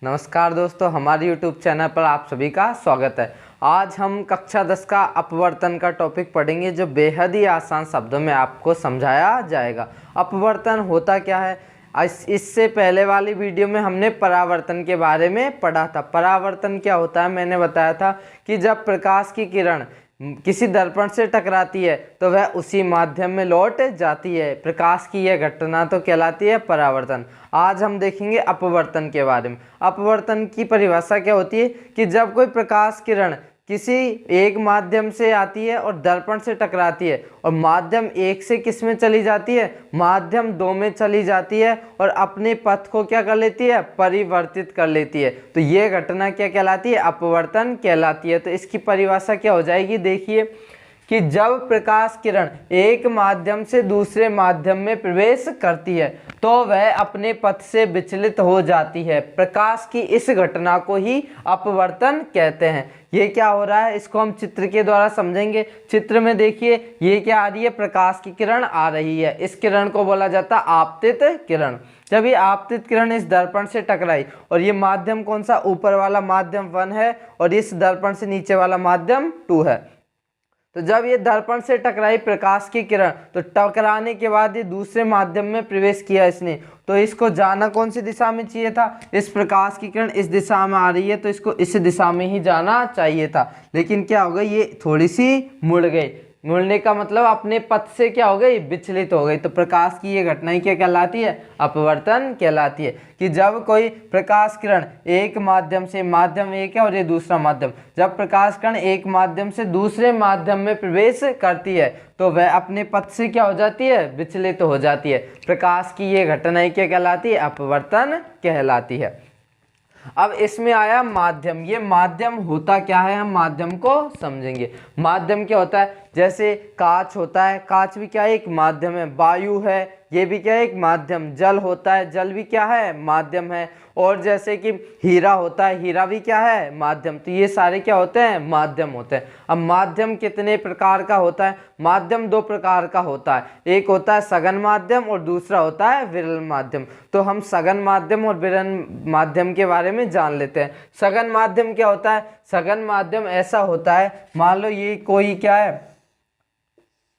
नमस्कार दोस्तों, हमारे YouTube चैनल पर आप सभी का स्वागत है। आज हम कक्षा 10 का अपवर्तन का टॉपिक पढ़ेंगे, जो बेहद ही आसान शब्दों में आपको समझाया जाएगा। अपवर्तन होता क्या है? इससे पहले वाली वीडियो में हमने परावर्तन के बारे में पढ़ा था। परावर्तन क्या होता है मैंने बताया था कि जब प्रकाश की किरण किसी दर्पण से टकराती है तो वह उसी माध्यम में लौट जाती है। प्रकाश की यह घटना तो कहलाती है परावर्तन। आज हम देखेंगे अपवर्तन के बारे में। अपवर्तन की परिभाषा क्या होती है कि जब कोई प्रकाश किरण किसी एक माध्यम से आती है और दर्पण से टकराती है और माध्यम एक से किस में चली जाती है, माध्यम दो में चली जाती है और अपने पथ को क्या कर लेती है, परिवर्तित कर लेती है, तो ये घटना क्या कहलाती है, अपवर्तन कहलाती है। तो इसकी परिभाषा क्या हो जाएगी, देखिए कि जब प्रकाश किरण एक माध्यम से दूसरे माध्यम में प्रवेश करती है तो वह अपने पथ से विचलित हो जाती है। प्रकाश की इस घटना को ही अपवर्तन कहते हैं। ये क्या हो रहा है, इसको हम चित्र के द्वारा समझेंगे। चित्र में देखिए ये क्या आ रही है, प्रकाश की किरण आ रही है। इस किरण को बोला जाता है आपतित किरण। जब ये आपतित किरण इस दर्पण से टकराई और ये माध्यम कौन सा, ऊपर वाला माध्यम 1 है और इस दर्पण से नीचे वाला माध्यम 2 है। तो जब ये दर्पण से टकराई प्रकाश की किरण, तो टकराने के बाद ये दूसरे माध्यम में प्रवेश किया इसने, तो इसको जाना कौन सी दिशा में चाहिए था, इस प्रकाश की किरण इस दिशा में आ रही है तो इसको इस दिशा में ही जाना चाहिए था। लेकिन क्या हो गई, ये थोड़ी सी मुड़ गई। मुड़ने का मतलब अपने पथ से क्या हो गई, विचलित हो गई। तो प्रकाश की ये घटना ही क्या कहलाती है, अपवर्तन कहलाती है। कि जब कोई प्रकाश किरण एक माध्यम से, माध्यम एक है और ये दूसरा माध्यम, जब प्रकाश किरण एक माध्यम से दूसरे माध्यम में प्रवेश करती है तो वह अपने पथ से क्या हो जाती है, विचलित हो जाती है। प्रकाश की ये घटना ही क्या कहलाती है, अपवर्तन कहलाती है। अब इसमें आया माध्यम। ये माध्यम होता क्या है, हम माध्यम को समझेंगे। माध्यम क्या होता है, जैसे कांच होता है, कांच भी क्या है, एक माध्यम है। वायु है, ये भी क्या है, एक माध्यम। जल होता है, जल भी क्या है, माध्यम है। और जैसे कि हीरा होता है, हीरा भी क्या है, माध्यम। तो ये सारे क्या होते हैं, माध्यम होते हैं। अब माध्यम कितने प्रकार का होता है, माध्यम 2 प्रकार का होता है। एक होता है सघन माध्यम और दूसरा होता है विरल माध्यम। तो हम सघन माध्यम और विरल माध्यम के बारे में जान लेते हैं। सघन माध्यम क्या होता है, सघन माध्यम ऐसा होता है, मान लो ये कोई क्या है,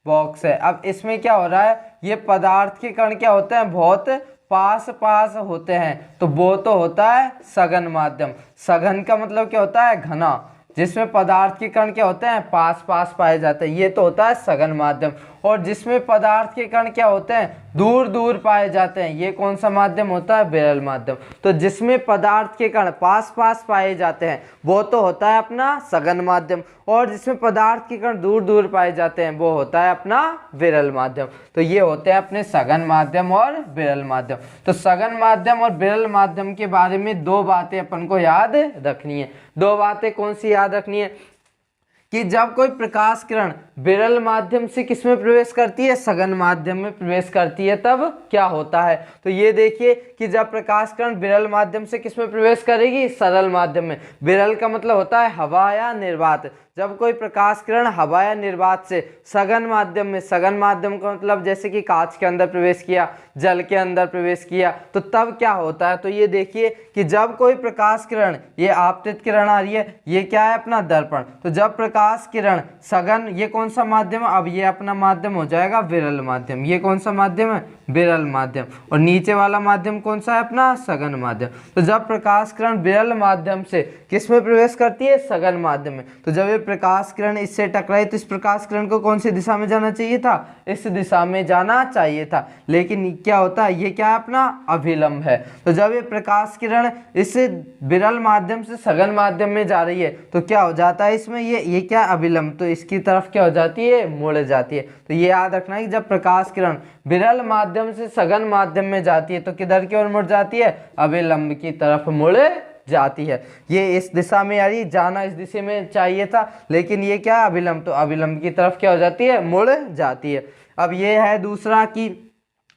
बॉक्स है। अब इसमें क्या हो रहा है, ये पदार्थ के कण क्या होते हैं, बहुत पास पास होते हैं, तो वो तो होता है सघन माध्यम। सघन का मतलब क्या होता है, घना, जिसमें पदार्थ के कण क्या होते हैं, पास पास पाए जाते हैं, ये तो होता है सघन माध्यम। और जिसमें पदार्थ के कण क्या होते हैं, दूर दूर पाए जाते हैं, ये कौन सा माध्यम होता है, विरल माध्यम। तो जिसमें पदार्थ के कण पास पास पाए जाते हैं वो तो होता है अपना सघन माध्यम, और जिसमें पदार्थ के कण दूर दूर पाए जाते हैं वो होता है अपना विरल माध्यम। तो ये होते हैं अपने सघन माध्यम और विरल माध्यम। तो सघन माध्यम और विरल माध्यम के बारे में 2 बातें अपन को याद रखनी है। 2 बातें कौन सी याद रखनी है, कि जब कोई प्रकाश किरण विरल माध्यम से किस में प्रवेश करती है, सघन माध्यम में प्रवेश करती है, तब क्या होता है। तो ये देखिए कि जब प्रकाश किरण विरल माध्यम से किस में प्रवेश करेगी, सरल माध्यम में। विरल का मतलब होता है हवा या निर्वात। जब कोई प्रकाश किरण हवा या निर्वात से सघन माध्यम में, सघन माध्यम का मतलब जैसे कि कांच के अंदर प्रवेश किया, जल के अंदर प्रवेश किया, तो तब क्या होता है। तो ये देखिए कि जब कोई प्रकाश किरण, ये आपतित किरण आ रही है, ये क्या है अपना दर्पण। तो जब प्रकाश किरण सघन, ये कौन सा माध्यम है, अब ये अपना माध्यम हो जाएगा विरल माध्यम। ये कौन सा माध्यम है, विरल माध्यम। और नीचे वाला माध्यम कौन सा है, अपना सघन माध्यम। तो जब प्रकाश किरण विरल माध्यम से किस में प्रवेश करती है, सघन माध्यम में, तो जब ये प्रकाश किरण इससे टकराई तो इस प्रकाश किरण को कौन सी दिशा में जाना चाहिए था, इस दिशा में जाना चाहिए था। लेकिन क्या होता है, ये क्या है, अपना अभिलंब है। तो जब ये प्रकाश किरण इस विरल माध्यम से सघन माध्यम में जा रही है तो क्या हो जाता है, इसमें ये क्या, अभिलंब, तो इसकी तरफ क्या हो जाती है, मुड़ जाती है। तो ये याद रखना है कि जब प्रकाश किरण विरल माध्यम से सघन माध्यम में जाती है तो किधर की ओर मुड़ जाती है, अभिलंब की तरफ मुड़ जाती है। ये इस दिशा में यानी जाना इस दिशा में चाहिए था, लेकिन ये क्या है, अभिलंब, तो अभिलंब की तरफ क्या हो जाती है, मुड़ जाती है। अब ये है दूसरा कि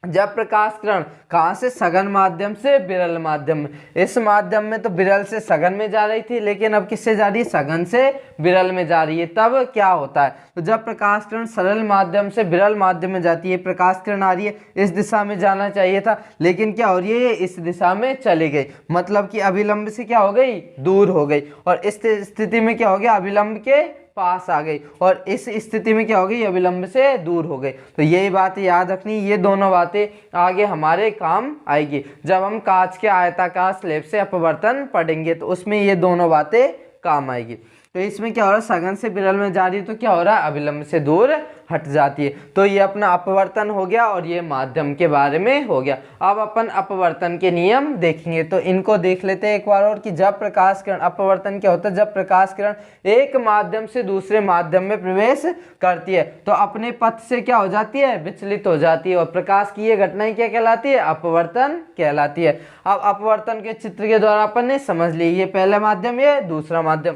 जब प्रकाश किरण कहाँ से, सघन माध्यम से विरल माध्यम में, इस माध्यम में तो विरल से सघन में जा रही थी, लेकिन अब किससे जा रही है, सघन से विरल में जा रही है। तब क्या होता है, तो जब प्रकाश किरण सरल माध्यम से विरल माध्यम में जाती है, प्रकाश किरण आ रही है, इस दिशा में जाना चाहिए था, लेकिन क्या हो रही है, ये इस दिशा में चली गई, मतलब कि अभिलंब से क्या हो गई, दूर हो गई, और इस स्थिति में क्या हो गया, अभिलंब के पास आ गई, और इस स्थिति में क्या हो गई, अभिलंब से दूर हो गई। तो यही बात याद रखनी, ये दोनों बातें आगे हमारे काम आएगी जब हम कांच के आयताकार स्लैब से अपवर्तन पढ़ेंगे, तो उसमें ये दोनों बातें काम आएगी। तो इसमें क्या हो रहा है, सघन से विरल में जा रही है, तो क्या हो रहा है, अभिलंब से दूर हट जाती है। तो ये अपना अपवर्तन हो गया और ये माध्यम के बारे में हो गया। अब अपन अपवर्तन के नियम देखेंगे, तो इनको देख लेते हैं एक बार और कि जब प्रकाश किरण, अपवर्तन क्या होता है, जब प्रकाश किरण एक माध्यम से दूसरे माध्यम में प्रवेश करती है तो अपने पथ से क्या हो जाती है, विचलित हो जाती है, और प्रकाश की ये घटना क्या कहलाती है, अपवर्तन कहलाती है। अब अपवर्तन के चित्र के द्वारा अपन ने समझ ली, ये पहला माध्यम, ये दूसरा माध्यम।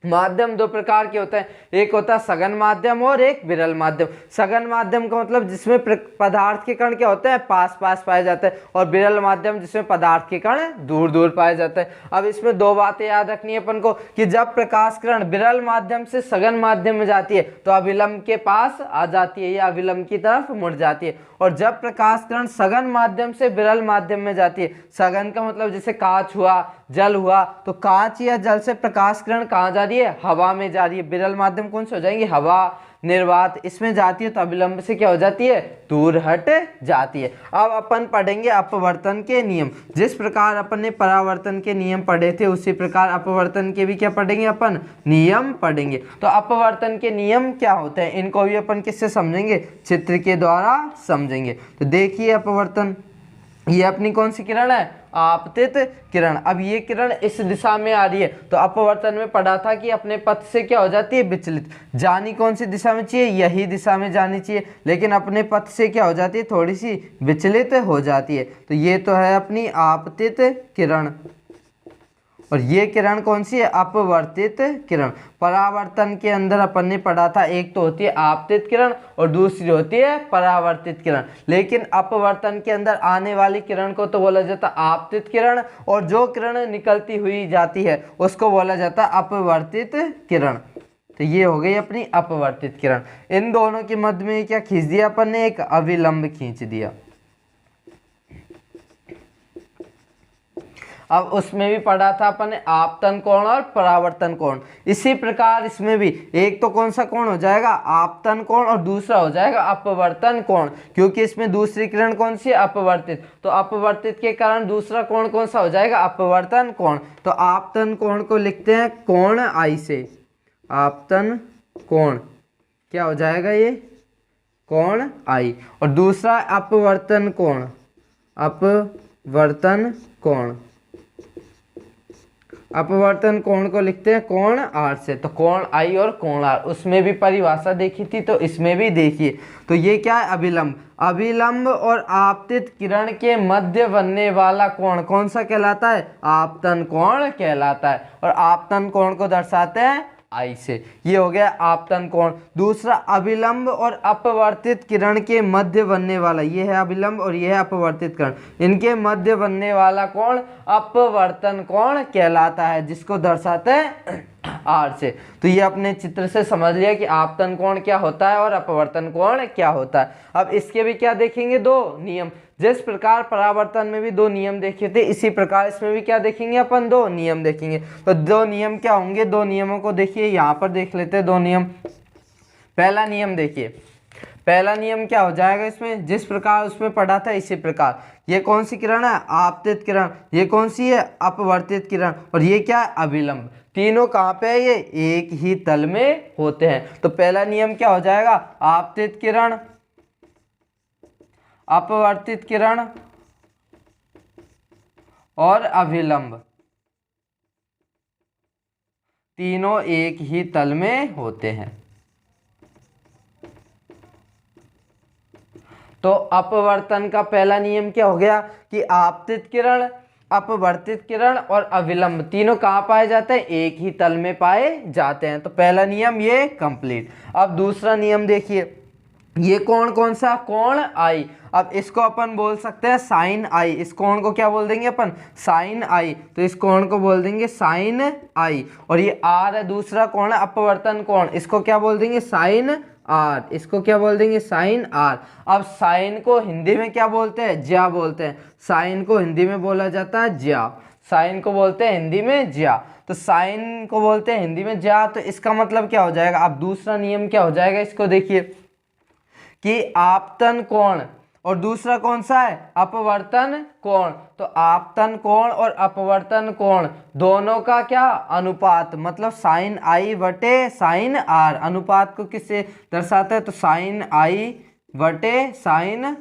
माध्यम दो प्रकार के होते हैं, एक होता है सघन माध्यम और एक विरल माध्यम। सघन माध्यम का मतलब जिसमें पदार्थ के कण क्या होते हैं, पास पास पाए जाते हैं, और विरल माध्यम जिसमें पदार्थ के कण दूर दूर पाए जाते हैं। अब इसमें दो बातें याद रखनी है अपन को कि जब प्रकाश किरण विरल माध्यम से सघन माध्यम में जाती है तो अभिलंब के पास आ जाती है या अभिलंब की तरफ मुड़ जाती है, और जब प्रकाश किरण सघन माध्यम से विरल माध्यम में जाती है, सघन का मतलब जैसे कांच हुआ, जल हुआ, तो कांच या जल से प्रकाश किरण कहाँ जा रही है, हवा में जा रही है। विरल माध्यम कौन से हो जाएंगे, हवा, निर्वात, इसमें जाती है तो अभिलंब से क्या हो जाती है, दूर हट जाती है। अब अपन पढ़ेंगे अपवर्तन के नियम। जिस प्रकार अपन ने परावर्तन के नियम पढ़े थे उसी प्रकार अपवर्तन के भी क्या पढ़ेंगे, अपन नियम पढ़ेंगे। तो अपवर्तन के नियम क्या होते हैं, इनको भी अपन किससे समझेंगे, चित्र के द्वारा समझेंगे। तो देखिए अपवर्तन, ये अपनी कौन सी किरण है, आपतित किरण। अब ये किरण इस दिशा में आ रही है, तो अपवर्तन में पढ़ा था कि अपने पथ से क्या हो जाती है, विचलित। जानी कौन सी दिशा में चाहिए, यही दिशा में जानी चाहिए, लेकिन अपने पथ से क्या हो जाती है, थोड़ी सी विचलित हो जाती है। तो ये तो है अपनी आपतित किरण, और ये किरण कौन सी है, अपवर्तित किरण। परावर्तन के अंदर अपन ने पढ़ा था, एक तो होती है आपतित किरण और दूसरी होती है परावर्तित किरण, लेकिन अपवर्तन के अंदर आने वाली किरण को तो बोला जाता है आपतित किरण, और जो किरण निकलती हुई जाती है उसको बोला जाता है अपवर्तित किरण। तो ये हो गई अपनी अपवर्तित किरण। इन दोनों के मध्य में क्या खींच दिया अपन ने, एक अविलंब खींच दिया। अब उसमें भी पढ़ा था अपन ने आपतन कोण और परावर्तन कोण। इसी प्रकार इसमें भी एक तो कौन सा कोण हो जाएगा, आपतन कोण, और दूसरा हो जाएगा अपवर्तन कोण, क्योंकि इसमें दूसरी किरण कौन सी है, अपवर्तित। तो अपवर्तित के कारण दूसरा कोण कौन सा हो जाएगा, अपवर्तन कोण। तो आपतन कोण को लिखते हैं कोण आई से, आपतन कोण क्या हो जाएगा, ये कोण आई, और दूसरा अपवर्तन कोण, अपवर्तन कोण। अपवर्तन कोण को लिखते हैं कोण आर से। तो कोण आई और कोण आर, उसमें भी परिभाषा देखी थी, तो इसमें भी देखिए। तो ये क्या है, अभिलंब। अभिलंब और आपतित किरण के मध्य बनने वाला कोण कौन सा कहलाता है, आपतन कोण कहलाता है, और आपतन कोण को दर्शाते हैं आई से। ये हो गया आपतन कोण। दूसरा अभिलंब और अपवर्तित किरण के मध्य बनने वाला, ये है अभिलंब और ये है अपवर्तित किरण, इनके मध्य बनने वाला कोण अपवर्तन कोण कहलाता है, जिसको दर्शाते हैं आर से। तो ये अपने चित्र से समझ लिया कि आपतन कोण क्या होता है और अपवर्तन कोण क्या होता है। अब इसके भी क्या देखेंगे, दो नियम। जिस प्रकार परावर्तन में भी दो नियम देखे थे, इसी प्रकार इसमें भी क्या देखेंगे अपन, दो नियम देखेंगे। तो दो नियम क्या होंगे, दो नियमों को देखिए, यहाँ पर देख लेते हैं दो नियम। पहला नियम देखिए, पहला नियम क्या हो जाएगा इसमें, जिस प्रकार उसमें पढ़ा था इसी प्रकार। ये कौन सी किरण है, आपतित किरण, ये कौन सी है, अपवर्तित किरण, और ये क्या है, अभिलंब। तीनों कहाँ पे है, ये एक ही तल में होते हैं। तो पहला नियम क्या हो जाएगा, आपतित किरण, अपवर्तित किरण और अभिलंब तीनों एक ही तल में होते हैं। तो अपवर्तन का पहला नियम क्या हो गया कि आपतित किरण, अपवर्तित किरण और अविलंब तीनों कहाँ पाए जाते हैं, एक ही तल में पाए जाते हैं। तो पहला नियम ये कंप्लीट। अब दूसरा नियम देखिए, ये कोण कौन सा, कोण आई। अब इसको अपन बोल सकते हैं साइन आई। इस कोण को क्या बोल देंगे अपन, साइन आई। तो इस कोण को बोल देंगे साइन आई। और ये आर है, दूसरा कोण है अपवर्तन कोण, इसको क्या बोल देंगे, साइन आर। इसको क्या बोल देंगे, साइन आर। अब साइन को हिंदी में क्या बोलते हैं, ज्या बोलते हैं। साइन को हिंदी में बोला जाता है ज्या। साइन को बोलते हैं हिंदी में ज्या। तो साइन को बोलते हैं हिंदी में ज्या। तो इसका मतलब क्या हो जाएगा, अब दूसरा नियम क्या हो जाएगा, इसको देखिए कि आपतन कोण और दूसरा कौन सा है, अपवर्तन कोण। तो आपतन कोण और अपवर्तन कोण दोनों का क्या अनुपात, मतलब साइन आई बटे साइन आर। अनुपात को किससे दर्शाते हैं, तो साइन आई बटे साइन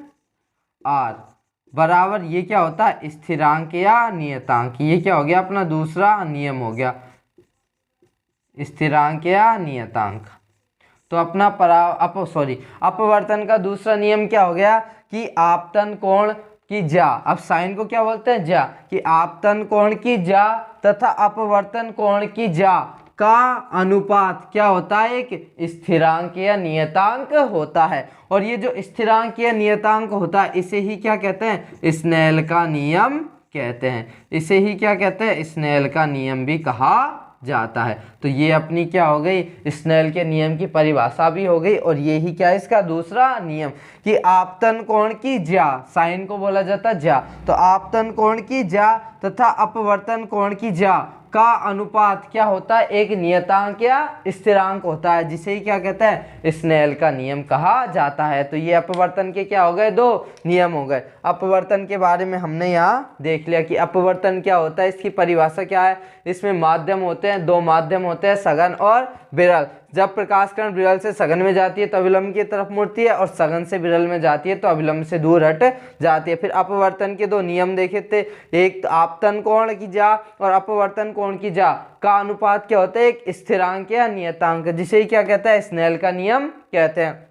आर बराबर ये क्या होता है, स्थिरांक या नियतांक। ये क्या हो गया अपना दूसरा नियम हो गया, स्थिरांक या नियतांक। तो अपना अपवर्तन का दूसरा नियम क्या हो गया कि आपतन कोण की ज्या। अब साइन को क्या बोलते हैं, ज्या, कि आपतन कोण की ज्या तथा अपवर्तन कोण की ज्या का अनुपात क्या होता है, एक स्थिरांक या नियतांक होता है। और ये जो स्थिरांक या नियतांक होता है इसे ही क्या कहते हैं, स्नेल का नियम कहते हैं। इसे ही क्या कहते हैं, स्नेल का नियम भी कहा जाता है। तो ये अपनी क्या हो गई, स्नेल के नियम की परिभाषा भी हो गई। और ये ही क्या है इसका दूसरा नियम कि आपतन कोण की ज्या, साइन को बोला जाता है ज्या, तो आपतन कोण की ज्या तथा अपवर्तन कोण की ज्या का अनुपात क्या होता है, एक नियतांक या स्थिरांक होता है, जिसे ही क्या कहते हैं, स्नेल का नियम कहा जाता है। तो ये अपवर्तन के क्या हो गए, दो नियम हो गए। अपवर्तन के बारे में हमने यहाँ देख लिया कि अपवर्तन क्या होता है, इसकी परिभाषा क्या है। इसमें माध्यम होते हैं, दो माध्यम होते हैं, सघन और विरल। जब प्रकाश किरण विरल से सघन में जाती है तो अभिलंब की तरफ मुड़ती है, और सघन से विरल में जाती है तो अभिलंब से दूर हट जाती है। फिर अपवर्तन के दो नियम देखे थे, एक आपतन कोण की ज्या और अपवर्तन कोण की ज्या का अनुपात क्या होता है, एक स्थिरांक या नियतांक, जिसे क्या कहता है, स्नेल का नियम कहते हैं।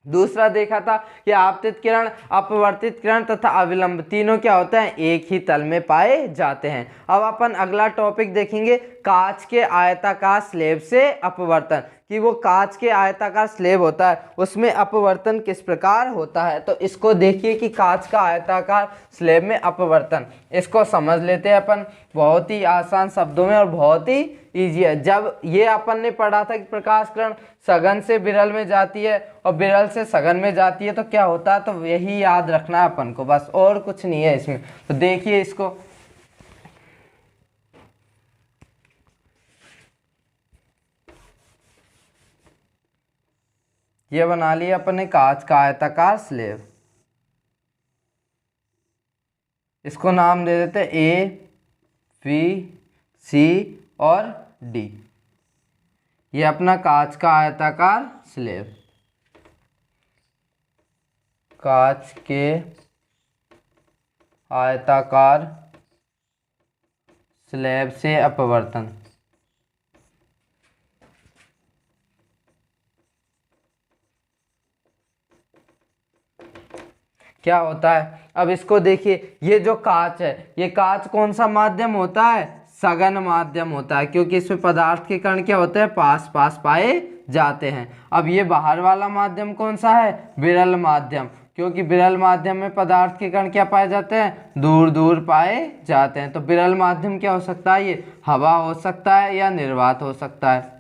दूसरा देखा था कि आपतित किरण, अपवर्तित किरण तथा अविलंब तीनों क्या होते हैं, एक ही तल में पाए जाते हैं। अब अपन अगला टॉपिक देखेंगे, कांच के आयताकार स्लेब से अपवर्तन, कि वो कांच के आयताकार स्लेब होता है उसमें अपवर्तन किस प्रकार होता है। तो इसको देखिए कि कांच का आयताकार स्लेब में अपवर्तन, इसको समझ लेते हैं अपन बहुत ही आसान शब्दों में और बहुत ही ईजी है। जब ये अपन ने पढ़ा था कि प्रकाश किरण सघन से विरल में जाती है और विरल से सघन में जाती है तो क्या होता है, तो यही याद रखना है अपन को, बस और कुछ नहीं है इसमें। तो देखिए इसको, ये बना लिया अपन ने कांच का आयताकार स्लेब, इसको नाम दे देते ए, बी, सी और डी। ये अपना कांच का आयताकार स्लेब, कांच के आयताकार स्लेब से अपवर्तन। क्या होता है, अब इसको देखिए, ये जो कांच है, ये कांच कौन सा माध्यम होता है, सघन माध्यम होता है, क्योंकि इसमें पदार्थ के कण क्या होते हैं, पास पास पाए जाते हैं। अब ये बाहर वाला माध्यम कौन सा है, विरल माध्यम, क्योंकि विरल माध्यम में पदार्थ के कण क्या पाए जाते हैं, दूर दूर पाए जाते हैं। तो विरल माध्यम क्या हो सकता है, ये हवा हो सकता है या निर्वात हो सकता है।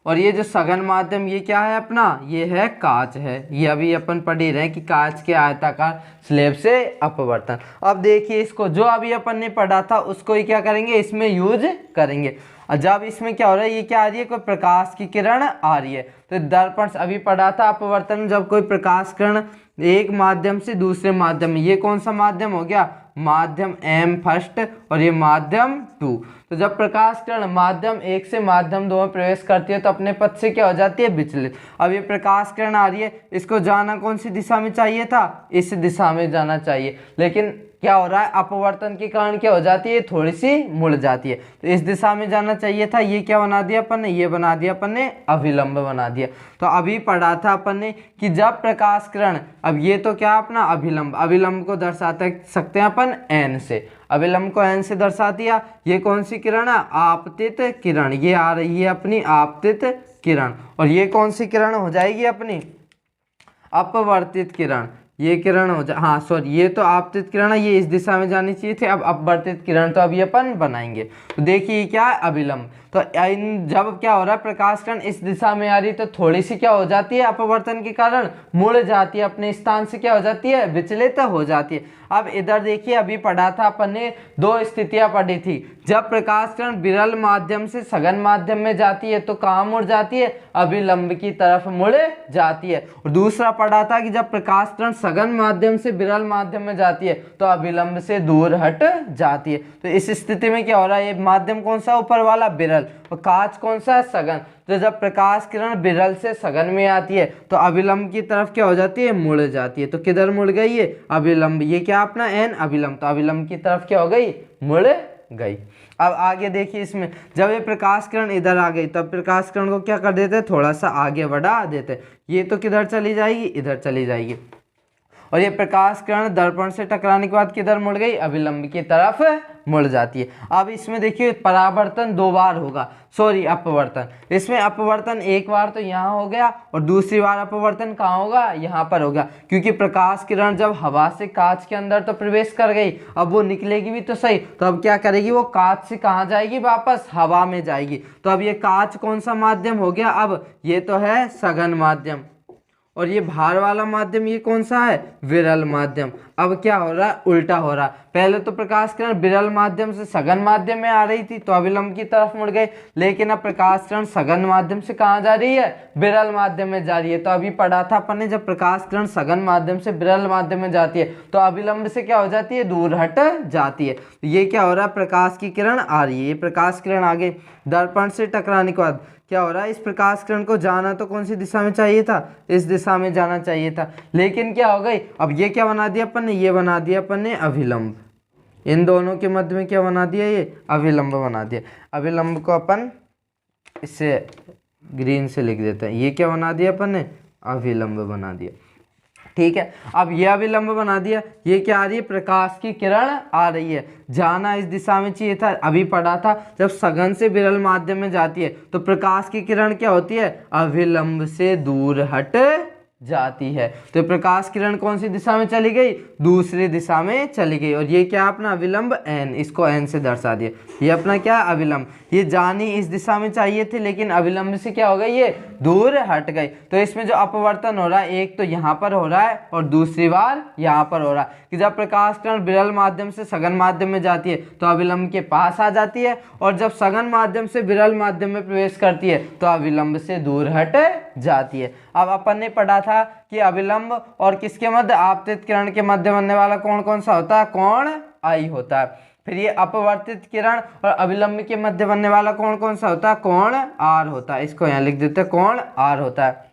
और ये जो सघन माध्यम ये क्या है अपना, ये है कांच है। ये अभी अपन पढ़ ही रहे हैं कि कांच के आयताकार स्लेब से अपवर्तन। अब देखिए इसको, जो अभी अपन ने पढ़ा था उसको ही क्या करेंगे, इसमें यूज करेंगे। जब इसमें क्या हो रहा है, ये क्या आ रही है, कोई प्रकाश की किरण आ रही है, तो दर्पण अभी पढ़ा था अपवर्तन, जब कोई प्रकाश किरण एक माध्यम से दूसरे माध्यम में, ये कौन सा माध्यम हो गया, माध्यम एम फर्स्ट और ये माध्यम 2। तो जब प्रकाश किरण माध्यम 1 से माध्यम 2 में प्रवेश करती है तो अपने पथ से क्या हो जाती है, विचलित। अब ये प्रकाश किरण आ रही है, इसको जाना कौन सी दिशा में चाहिए था, इस दिशा में जाना चाहिए, लेकिन क्या हो रहा है, अपवर्तन के कारण क्या हो जाती है, थोड़ी सी मुड़ जाती है, तो इस दिशा में जाना चाहिए था। ये क्या बना दिया अपन ने, ये बना दिया अपन ने अभिलंब बना दिया। तो अभी पढ़ा था अपन ने कि जब प्रकाश किरण, अब ये तो क्या अपना अभिलंब, अभिलंब को दर्शा सकते हैं अपन एन से, अभिलंब को एन से दर्शा दिया। ये कौन सी किरण है, आपतित किरण, ये आ रही है अपनी आपतित किरण, और ये कौन सी किरण हो जाएगी अपनी, अपवर्तित किरण, ये किरण हो जा, हाँ सॉरी, ये तो आपतित किरण है, ये इस दिशा में जानी चाहिए थी। अब अपवर्तित किरण तो अभी अपन बनाएंगे। तो देखिए क्या है, अभिलंब। तो जब क्या हो रहा है, प्रकाश किरण इस दिशा में आ रही है तो थोड़ी सी क्या हो जाती है, अपवर्तन के कारण मुड़ जाती है, अपने स्थान से क्या हो जाती है, विचलित हो जाती है। अब इधर देखिए, अभी पढ़ा था अपन ने, दो स्थितियां पढ़ी थी। जब प्रकाश किरण विरल माध्यम से सघन माध्यम में जाती है तो कहाँ मुड़ जाती है, अभिलंब की तरफ मुड़ जाती है। और दूसरा पढ़ा था कि जब प्रकाश किरण सघन माध्यम से विरल माध्यम में जाती है तो अभिलंब से दूर हट जाती है। तो इस स्थिति में क्या हो रहा है, ये माध्यम कौन सा, ऊपर वाला विरल, और कांच कौन सा है, सघन। तो जब प्रकाश किरण विरल से सघन में आती है तो अभिलंब की तरफ क्या हो जाती है, मुड़ जाती है। तो किधर मुड़ गई है, अभिलंब, ये क्या अपना एन अभिलंब, तो अभिलंब की तरफ क्या हो गई, मुड़ गई। अब आगे देखिए, इसमें जब ये प्रकाश किरण इधर आ गई तब प्रकाश किरण को क्या कर देते हैं, थोड़ा सा आगे बढ़ा देते। ये तो किधर चली जाएगी, इधर चली जाएगी। और ये प्रकाश किरण दर्पण से टकराने के बाद किधर मुड़ गई, अभिलंब की तरफ मुड़ जाती है। अब इसमें देखिए परावर्तन दो बार होगा, सॉरी अपवर्तन। इसमें अपवर्तन एक बार तो यहाँ हो गया और दूसरी बार अपवर्तन कहाँ होगा, यहाँ पर होगा, क्योंकि प्रकाश किरण जब हवा से कांच के अंदर तो प्रवेश कर गई, अब वो निकलेगी भी तो सही, तो अब क्या करेगी, वो कांच से कहाँ जाएगी, वापस हवा में जाएगी। तो अब ये कांच कौन सा माध्यम हो गया, अब ये तो है सघन माध्यम, और ये भार वाला माध्यम ये कौन सा है, विरल माध्यम। अब क्या हो रहा है, उल्टा हो रहा है। पहले तो प्रकाश किरण विरल माध्यम से सघन माध्यम में आ रही थी तो अभिलंब की तरफ मुड़ गई, लेकिन अब प्रकाश किरण सघन माध्यम से कहाँ जा रही है, विरल माध्यम में जा रही है। तो अभी पढ़ा था अपन ने, जब प्रकाश किरण सघन माध्यम से विरल माध्यम में जाती है तो अभिलंब से क्या हो जाती है, दूर हट जाती है। तो ये क्या हो रहा है, प्रकाश की किरण आ रही है, ये प्रकाश किरण आगे दर्पण से टकराने के बाद क्या हो रहा है, इस प्रकाश किरण को जाना तो कौन सी दिशा में चाहिए था, इस दिशा में जाना चाहिए था, लेकिन क्या हो गई, अब ये क्या बना दिया अपन ने, ये बना दिया अपन ने अभिलंब। इन दोनों के मध्य में क्या बना दिया, ये अभिलंब बना दिया। अभिलंब को अपन इससे ग्रीन से लिख देते हैं, ये क्या बना दिया अपन ने, अभिलंब बना दिया। ठीक है, अब यह अभिलंब बना दिया, ये क्या आ रही है, प्रकाश की किरण आ रही है, जाना इस दिशा में चाहिए था। अभी पढ़ा था जब सघन से विरल माध्यम में जाती है तो प्रकाश की किरण क्या होती है, अभिलंब से दूर हट जाती है। तो प्रकाश किरण कौन सी दिशा में चली गई, दूसरी दिशा में चली गई, और ये क्या अपना अभिलंब एन, इसको एन से दर्शा दिया। ये अपना क्या अभिलंब, ये जानी इस दिशा में चाहिए थे लेकिन अभिलंब से क्या हो गई, ये दूर हट गई। तो इसमें जो अपवर्तन हो रहा है, एक तो यहाँ पर हो रहा है और दूसरी बार यहाँ पर हो रहा है कि जब प्रकाश किरण विरल माध्यम से सघन माध्यम में जाती है तो अभिलंब के पास आ जाती है, और जब सघन माध्यम से विरल माध्यम में प्रवेश करती है तो अभिलंब से दूर हट जाती है। अब अपन ने पढ़ा था कि अभिलंब और किसके मध्य, आपतित किरण के मध्य बनने वाला कोण कौन सा होता है, कोण आई होता है। फिर ये अपवर्तित किरण और अभिलंब के मध्य बनने वाला कोण कौन सा होता है, कोण आर होता है। इसको यहाँ लिख देते हैं, कोण आर होता है।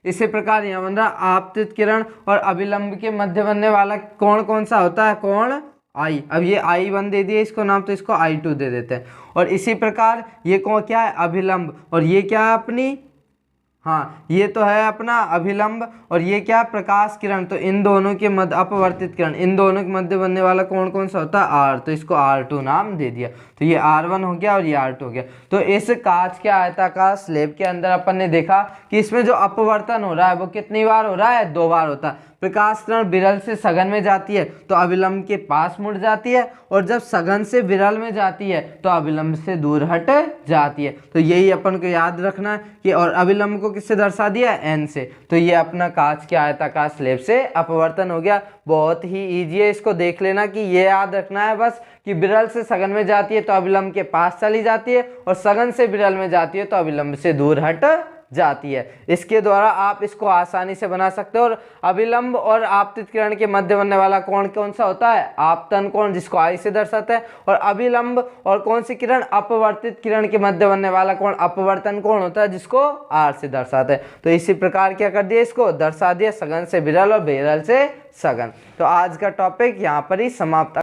इसी प्रकार यहाँ बन रहा आपतित किरण और अभिलंब के मध्य बनने वाला कोण कौन सा होता है, कोण आई। अब ये आई वन दे दिए इसको नाम, तो इसको I2 दे देते हैं। और इसी प्रकार ये कौन क्या है, अभिलंब, और ये क्या है अपनी, हाँ ये तो है अपना अभिलंब, और ये क्या प्रकाश किरण। तो इन दोनों के मध्य, अपवर्तित किरण, इन दोनों के मध्य बनने वाला कोण कौन सा होता है, आर, तो इसको R2 नाम दे दिया। तो ये R1 हो गया और ये R2 हो गया। तो इस कांच के आयताकार स्लैब के अंदर अपन ने देखा कि इसमें जो अपवर्तन हो रहा है वो कितनी बार हो रहा है, 2 बार होता है। प्रकाश किरण विरल से सघन में जाती है तो अभिलंब के पास मुड़ जाती है, और जब सघन से विरल में जाती है तो अभिलंब से दूर हट जाती है। तो यही अपन को याद रखना है कि, और अभिलंब को किससे दर्शा दिया, एन से। तो ये अपना कांच के आयताकार स्लैब से अपवर्तन हो गया। बहुत ही ईजी है, इसको देख लेना कि ये याद रखना है बस कि विरल से सघन में जाती है तो अभिलंब के पास चली जाती है, और सघन से विरल में जाती है तो अभिलंब से दूर हट जाती है। इसके द्वारा आप इसको आसानी से बना सकते हो। और अभिलंब और आपतित किरण के मध्य बनने वाला कोण कौन सा होता है, आपतन कोण, जिसको आई से दर्शाते हैं। और अभिलंब और कौन सी किरण, अपवर्तित किरण के मध्य बनने वाला कोण अपवर्तन कोण होता है, जिसको आर से दर्शाते हैं। तो इसी प्रकार क्या कर दिया, इसको दर्शा दिया, सघन से विरल और विरल से सघन। तो आज का टॉपिक यहाँ पर ही समाप्त।